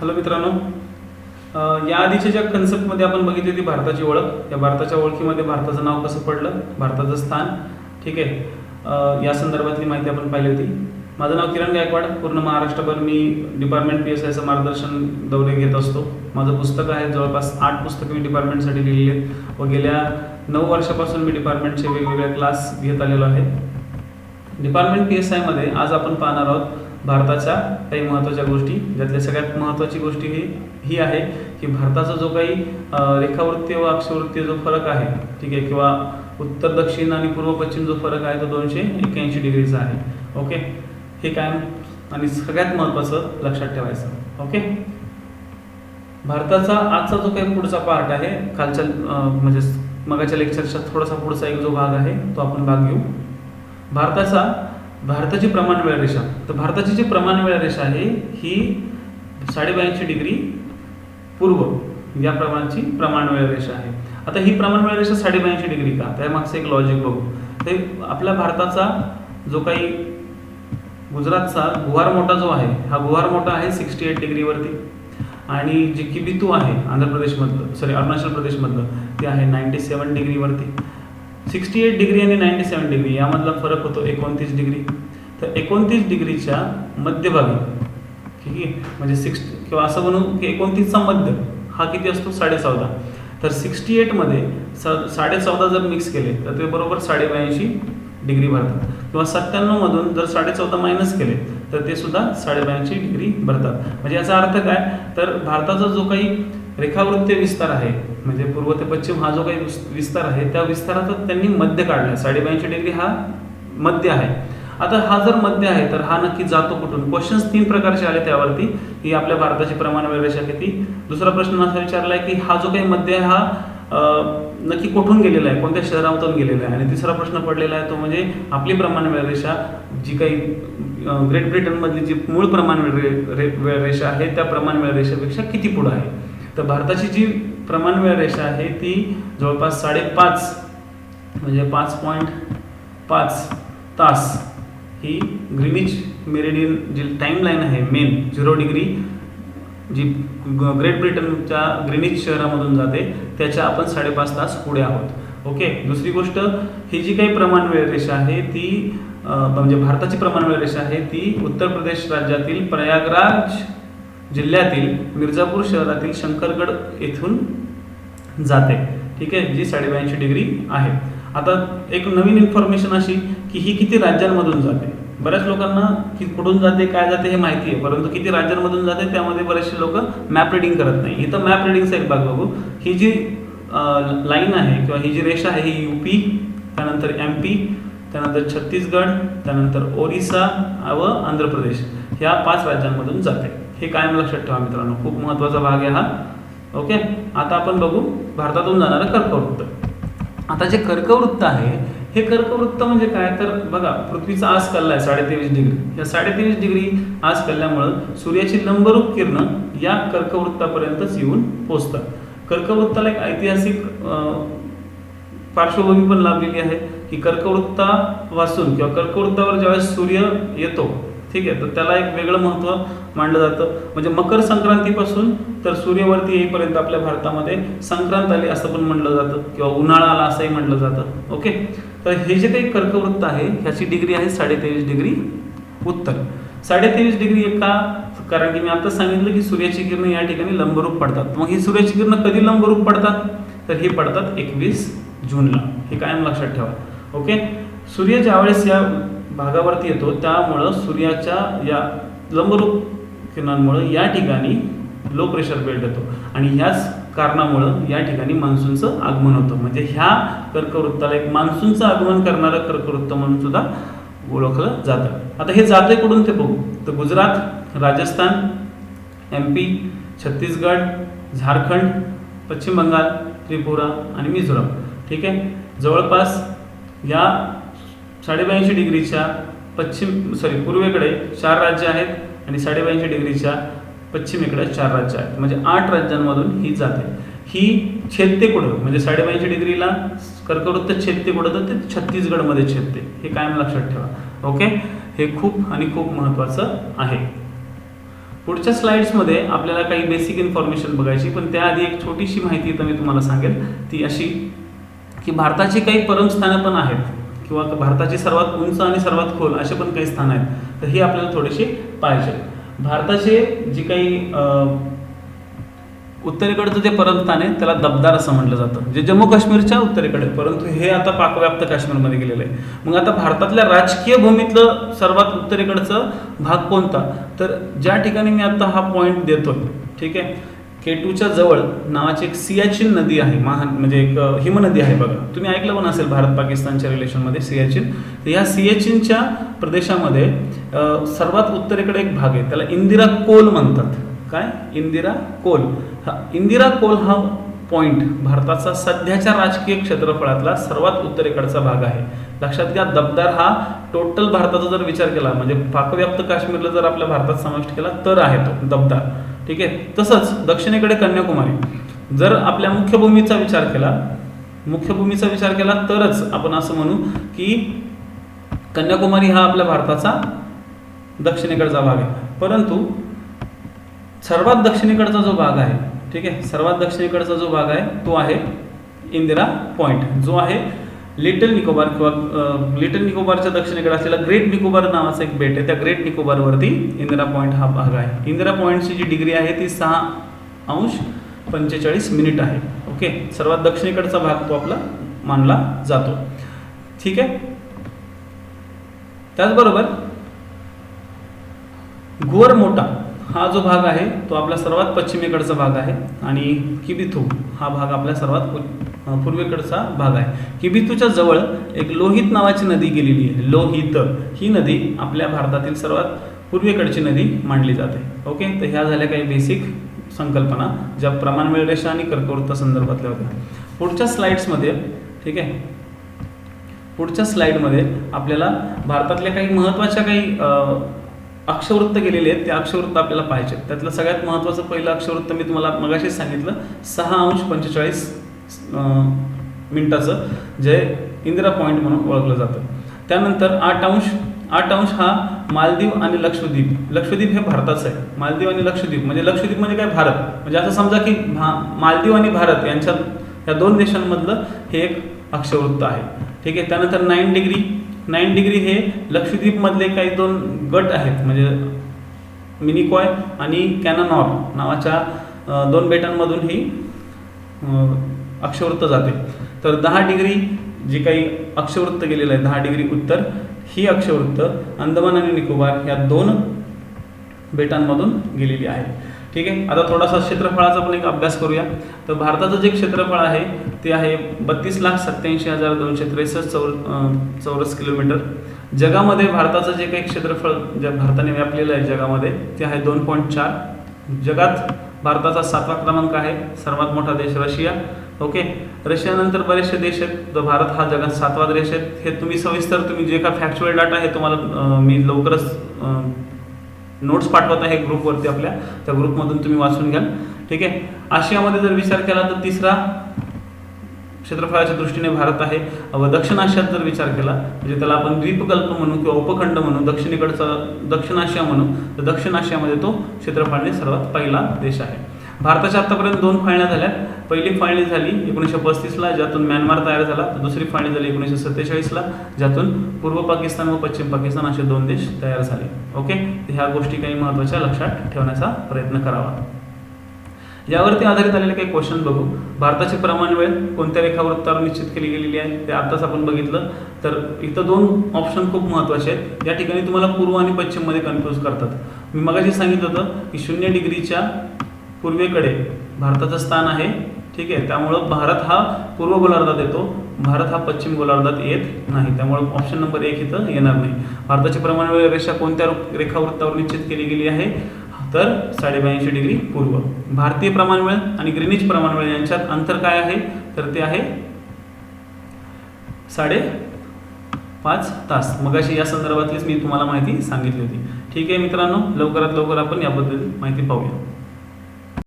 Hello मित्रांनो, या आधीच्या ज्या कन्सेप्टमध्ये आपण बघितली होती भारताची ओळख, या भारताच्या ओळखीमध्ये भारताचं नाव कसं पडलं, भारताचं स्थान, ठीक आहे, या संदर्भातली माहिती आपण पाहिली होती. माझं नाव किरण गायकवाड. पूर्ण महाराष्ट्रभर मी डिपार्टमेंट PSIचं मार्गदर्शन दौरे घेत असतो. माझं पुस्तक आहे, जवळपास 8 पुस्तकं मी डिपार्टमेंटसाठी लिहिली आहेत व गेल्या 9 वर्षापासून मी डिपार्टमेंटचे वेगवेगळे क्लास घेत आलेलो आहे. डिपार्टमेंट PSIमध्ये आज आपण पाहणार आहोत भारताच्या काही महत्त्वाच्या गोष्टी. ज्यातल्या सगळ्यात महत्त्वाची गोष्ट ही आहे की भारताचा जो काही रेखावृत्तीय व अक्षवृत्तीय जो फरक आहे, ठीक आहे, किंवा उत्तर दक्षिण आणि पूर्व पश्चिम जो फरक आहे तो 281 डिग्रीचा आहे. ओके, हे काय आणि सगळ्यात महत्त्वाचं लक्षात ठेवायचं. ओके, भारताचा आजचा जो काही पुढचा पार्ट आहे, कालच्या म्हणजे मगाच्या लेक्चरचा थोडासा पुढचा एक जो भाग आहे तो आपण भाग घेऊ. भारताची प्रमाण वेळ रेषा. तर भारताची जी प्रमाण वेळ रेषा आहे ही 82.5 डिग्री पूर्व या प्रमाणची प्रमाण वेळ रेषा आहे. आता ही प्रमाण वेळ रेषा 82.5 डिग्री का, त्यामागचं एक लॉजिक बघू. ते आपल्या भारताचा जो काही गुजरातचा गुहार मोठा जो आहे, हा गुहार मोठा आहे 68 डिग्रीवरती, आणि जे किबितू आहे अरुणाचल प्रदेशमधलं ते आहे 97 डिग्रीवरती. 68 डिग्री आणि 97 डिग्री यामधला फरक होतो 29 डिग्री. तर 29 डिग्रीच्या मध्यभागी, ठीक आहे, म्हणजे किंवा असं म्हणू की 29चा मध्य हा किती असतो, 14.5. तर 68 मध्ये 14.5 जर मिक्स केले तर ते बरोबर 82.5 डिग्री भरतात. किंवा 97 मधून जर 14.5 मायनस केले तर ते सुद्धा 82.5 डिग्री भरतात. म्हणजे याचा अर्थ काय, तर भारताचा जो काही रेखावृत्तीय विस्तार आहे, म्हणजे पूर्व ते पश्चिम हा जो काही विस्तार आहे, त्या विस्ताराचा त्यांनी मध्य काढला. 82.5 डिग्री हा मध्य आहे. आता हा जर मध्य आहे तर हा नक्की जातो कुठून. क्वेश्चन्स 3 प्रकारचे आले त्यावरती, की आपल्या भारताची प्रमाण वेळ रेषा किती. दुसरा प्रश्न असा विचारला आहे की हा जो काही मध्य आहे हा नक्की कुठून गेलेला आहे, कोणत्या शहरामधून गेलेला आहे. आणि तिसरा प्रश्न पडलेला आहे तो म्हणजे आपली प्रमाण वेळ रेषा जी काही ग्रेट ब्रिटनमधली जी मूळ प्रमाण वेळ रेषा आहे त्या प्रमाण वेळ रेषेपेक्षा किती पुढे आहे. तर भारताची जी प्रमाण वेळ रेषा आहे ती जवळपास 5.5 म्हणजे 5.5 तास ही ग्रीनिच मेरिडियन जी टाईमलाईन आहे मेन 0 डिग्री जी ग्रेट ब्रिटनच्या ग्रीनिच शहरामधून जाते त्याच्या आपण 5.5 तास पुढे आहोत. ओके, दुसरी गोष्ट, ही जी काही प्रमाण वेळ रेषा आहे ती म्हणजे भारताची प्रमाण वेळ रेषा आहे ती उत्तर प्रदेश राज्यातील प्रयागराज जिल्ह्यातील मिर्झापूर शहरातील शंकरगड येथून जाते, ठीक आहे, जी 82.5 डिग्री आहे. आता एक नवीन इन्फॉर्मेशन अशी की ही किती राज्यांमधून जाते. बऱ्याच लोकांना की कुठून जाते काय जाते हे माहिती आहे, परंतु किती राज्यांमधून जाते त्यामध्ये बरेचसे लोक मॅप रिडिंग करत नाही. इथं मॅप रिडिंगचा एक भाग बघू. ही जी लाईन आहे किंवा ही जी रेषा आहे ही UP, त्यानंतर MP, त्यानंतर छत्तीसगड, त्यानंतर ओरिसा व आंध्र प्रदेश ह्या 5 राज्यांमधून जाते. हे कायम लक्षात ठेवा मित्रांनो, खूप महत्त्वाचा भाग आहे हा. ओके, आता आपण बघू भारतातून जाणारं कर्कवृत्त. आता जे कर्कवृत्त आहे हे कर्कवृत्त म्हणजे काय, तर बघा पृथ्वीचा आज कल्ला आहे 23.5 डिग्री. या 23.5 डिग्री आज कल्ल्यामुळं सूर्याची लंबरूप किरणं या कर्कवृत्तापर्यंतच येऊन पोहोचतात. कर्कवृत्ताला एक ऐतिहासिक पार्श्वभूमी पण लाभलेली आहे की कर्कवृत्तापासून किंवा कर्कवृत्तावर ज्यावेळेस सूर्य येतो, ठीक आहे, तर त्याला एक वेगळं महत्त्व मानलं जातं. म्हणजे मकर संक्रांतीपासून तर सूर्यवरती येईपर्यंत आपल्या भारतामध्ये संक्रांत आली असं पण म्हटलं जातं किंवा उन्हाळा आला असंही म्हटलं जातं. ओके, तर हे जे काही कर्कवृत्त आहे ह्याची डिग्री आहे 23.5 डिग्री उत्तर. 23.5 डिग्री का, कारण की मी आता सांगितलं की सूर्याची किरणं या ठिकाणी लंबरूप पडतात. मग ही सूर्याची किरणं कधी लंबरूप पडतात, तर ही पडतात 21 जूनला. हे कायम लक्षात ठेवा. ओके, सूर्य ज्यावेळेस या भागावरती येतो त्यामुळं सूर्याच्या या लंबरूप किरणांमुळं या ठिकाणी लो प्रेशर बेल्ट येतो आणि ह्याच कारणामुळं या ठिकाणी मान्सूनचं आगमन होतं. म्हणजे ह्या कर्कवृत्ताला एक मान्सूनचं आगमन करणारं कर्कवृत्त म्हणून सुद्धा ओळखलं जातं. आता हे जातंय कुठून ते बघू. तर गुजरात, राजस्थान, MP, छत्तीसगड, झारखंड, पश्चिम बंगाल, त्रिपुरा आणि मिझोराम, ठीक आहे. जवळपास या 82.5 डिग्रीच्या पूर्वेकडे 4 राज्य आहेत आणि 82.5 डिग्रीच्या पश्चिमेकडे 4 राज्य आहेत. म्हणजे 8 राज्यांमधून ही जाते. ही छेदते कुठं, म्हणजे 82.5 डिग्रीला कर्कवृत्त छेदते कुठं, तर ते छत्तीसगडमध्ये छेदते. हे कायम लक्षात ठेवा. ओके, हे खूप आणि खूप महत्त्वाचं आहे. पुढच्या स्लाइड्समध्ये आपल्याला काही बेसिक इन्फॉर्मेशन बघायची, पण त्याआधी एक छोटीशी माहिती तर मी तुम्हाला सांगेल, ती अशी की भारताची काही परमस्थानं पण आहेत किंवा भारताची सर्वात उंच आणि सर्वात खोल असे पण काही स्थान आहेत, तर हे आपल्याला थोडेसे पाहिजे. भारताचे जे काही उत्तरेकडचं जे परमस्थान आहे त्याला दबदार असं म्हटलं जातं, जे जम्मू काश्मीरच्या उत्तरेकडे, परंतु हे आता पाकव्याप्त काश्मीरमध्ये गेलेलं आहे. मग आता भारतातल्या राजकीय भूमीतलं सर्वात उत्तरेकडचं भाग कोणता, तर ज्या ठिकाणी मी आता हा पॉईंट देतोय, ठीक आहे, K2च्या जवळ नावाची एक सियाचीन नदी आहे, म्हणजे एक हिमनदी आहे बघा, तुम्ही ऐकलं पण असेल भारत पाकिस्तानच्या रिलेशनमध्ये सियाचीन. तर ह्या सियाचीनच्या प्रदेशामध्ये सर्वात उत्तरेकडे एक भाग आहे, त्याला इंदिरा कोल म्हणतात. काय? इंदिरा कोल. इंदिरा कोल हा पॉइंट भारताचा सध्याच्या राजकीय क्षेत्रफळातला सर्वात उत्तरेकडचा भाग आहे. लक्षात घ्या, दबदार हा टोटल भारताचा जर विचार केला, म्हणजे पाकव्याप्त काश्मीरला जर आपल्या भारतात समाविष्ट केला तर आहे तो दबदार, ठीक आहे. तसंच दक्षिणेकडे कन्याकुमारी. जर आपल्या मुख्यभूमीचा विचार केला तरच आपण असं म्हणू की कन्याकुमारी हा आपल्या भारताचा दक्षिणेकडचा भाग आहे. परंतु सर्वात दक्षिणेकडचा जो भाग आहे, ठीक आहे, सर्वात दक्षिणेकडचा जो भाग आहे तो आहे इंदिरा पॉइंट, जो आहे लिटल निकोबार किंवा लिटल निकोबारच्या दक्षिणेकडे असलेला ग्रेट निकोबार नावाचा एक बेट आहे, त्या ग्रेट निकोबारवरती इंदिरा पॉइंट हा भाग आहे. इंदिरा पॉइंटची जी डिग्री आहे ती 6°45' आहे. ओके, सर्वात दक्षिणेकडचा भाग तो आपला मानला जातो, ठीक आहे. त्याचबरोबर गोर मोटा हा जो भाग आहे तो आपला सर्वात पश्चिमेकडचा भाग आहे, आणि किबिथू हा भाग आपल्या सर्वात पूर्वेकडचा भाग आहे. किबिथूच्या जवळ एक लोहित नावाची नदी गेलेली आहे. लोहित ही नदी आपल्या भारतातील सर्वात पूर्वेकडची नदी मानली जाते. ओके, तर ह्या झाल्या काही बेसिक संकल्पना ज्या प्रमाणवेळ रेषा आणि कर्कवृत्त संदर्भातल्या होत्या. पुढच्या स्लाइड्समध्ये, ठीक आहे, पुढच्या स्लाइडमध्ये आपल्याला भारतातल्या काही महत्त्वाच्या काही अक्षवृत्त गेलेले आहेत, ते अक्षवृत्त आपल्याला पाहिजे. त्यातलं सगळ्यात महत्त्वाचं पहिलं अक्षवृत्त मी तुम्हाला मगाशीच सांगितलं, 6°45' जे इंदिरा पॉइंट म्हणून ओळखलं जातं. त्यानंतर 8° हा मालदीव आणि लक्षद्वीप. लक्षद्वीप हे भारताचं आहे. मालदीव आणि लक्षद्वीप म्हणजे काय, भारत. म्हणजे असं समजा की मालदीव आणि भारत यांच्यात या दोन देशांमधलं हे एक अक्षवृत्त आहे, ठीक आहे. त्यानंतर 9° हे लक्षद्वीपमधले काही दोन गट आहेत, म्हणजे मिनिकॉय आणि कॅननॉर नावाच्या दोन बेटांमधून ही अक्षवृत्त जाते. तर 10° जे काही अक्षवृत्त गेलेलं आहे, 10° उत्तर, ही अक्षवृत्त अंदमान आणि निकोबार या दोन बेटांमधून गेलेली आहे, ठीक आहे. आता थोडासा क्षेत्रफळाचा पण एक अभ्यास करूया. तर भारताचं जे क्षेत्रफळ आहे ते आहे 32,87,263 चौरस किलोमीटर. जगामध्ये भारताचं जे काही क्षेत्रफळ ज्या भारताने व्यापलेलं आहे जगामध्ये ते आहे 2.4. जगात भारताचा 7वा क्रमांक आहे. सर्वात मोठा देश रशिया. ओके, रशियानंतर बरेचसे देश आहेत, तर भारत हा जगात 7वा देश आहे. हे तुम्ही सविस्तर जे काय फॅक्च्युअल डाटा आहे तुम्हाला मी लवकरच नोट्स पाठवत आहे ग्रुपवरती आपल्या, त्या ग्रुपमधून तुम्ही वाचून घ्या, ठीक आहे. आशियामध्ये जर विचार केला तर तिसरा क्षेत्रफळाच्या दृष्टीने भारत आहे. व दक्षिण आशियात जर विचार केला, म्हणजे त्याला आपण द्वीपकल्प म्हणू किंवा उपखंड म्हणू, दक्षिण आशिया म्हणू, तर दक्षिण आशियामध्ये तो क्षेत्रफळाने सर्वात पहिला देश आहे. भारताच्या आतापर्यंत 2 फाळण्या झाल्यात. पहिली फाळणी झाली 1935ला, ज्यातून म्यानमार तयार झाला. तर दुसरी फाळणी झाली 1947ला, ज्यातून पूर्व पाकिस्तान व पश्चिम पाकिस्तान असे 2 देश तयार झाले. ओके, ह्या गोष्टी काही महत्त्वाच्या लक्षात ठेवण्याचा प्रयत्न करावा. यावरती आधारित आलेले काही क्वेश्चन बघू. भारताची प्रमाणवेळ कोणत्या रेखावृत्तावर निश्चित केली गेलेली आहे ते आताच आपण बघितलं. तर इथं 2 ऑप्शन खूप महत्त्वाचे आहेत. या ठिकाणी तुम्हाला पूर्व आणि पश्चिममध्ये कन्फ्यूज करतात. मी मगाशी सांगितलं होतं की 0°च्या पूर्वेकडे भारताचं स्थान आहे, ठीक आहे. त्यामुळं भारत हा पूर्व गोलार्धात येतो, भारत हा पश्चिम गोलार्धात येत नाही. त्यामुळे ऑप्शन नंबर 1 इथं येणार नाही. भारताची प्रमाणवेळ रेषा कोणत्या रेखावृत्तावर निश्चित केली गेली आहे, तर 82.5° पूर्व. भारतीय प्रमाणवेळ आणि ग्रीनिच प्रमाणवेळ यांच्यात अंतर काय आहे, तर ते आहे 5.5 तास. मगाशी या संदर्भातलीच मी तुम्हाला माहिती सांगितली होती. ठीक आहे मित्रांनो, लवकरात लवकर आपण याबद्दल माहिती पाहूया.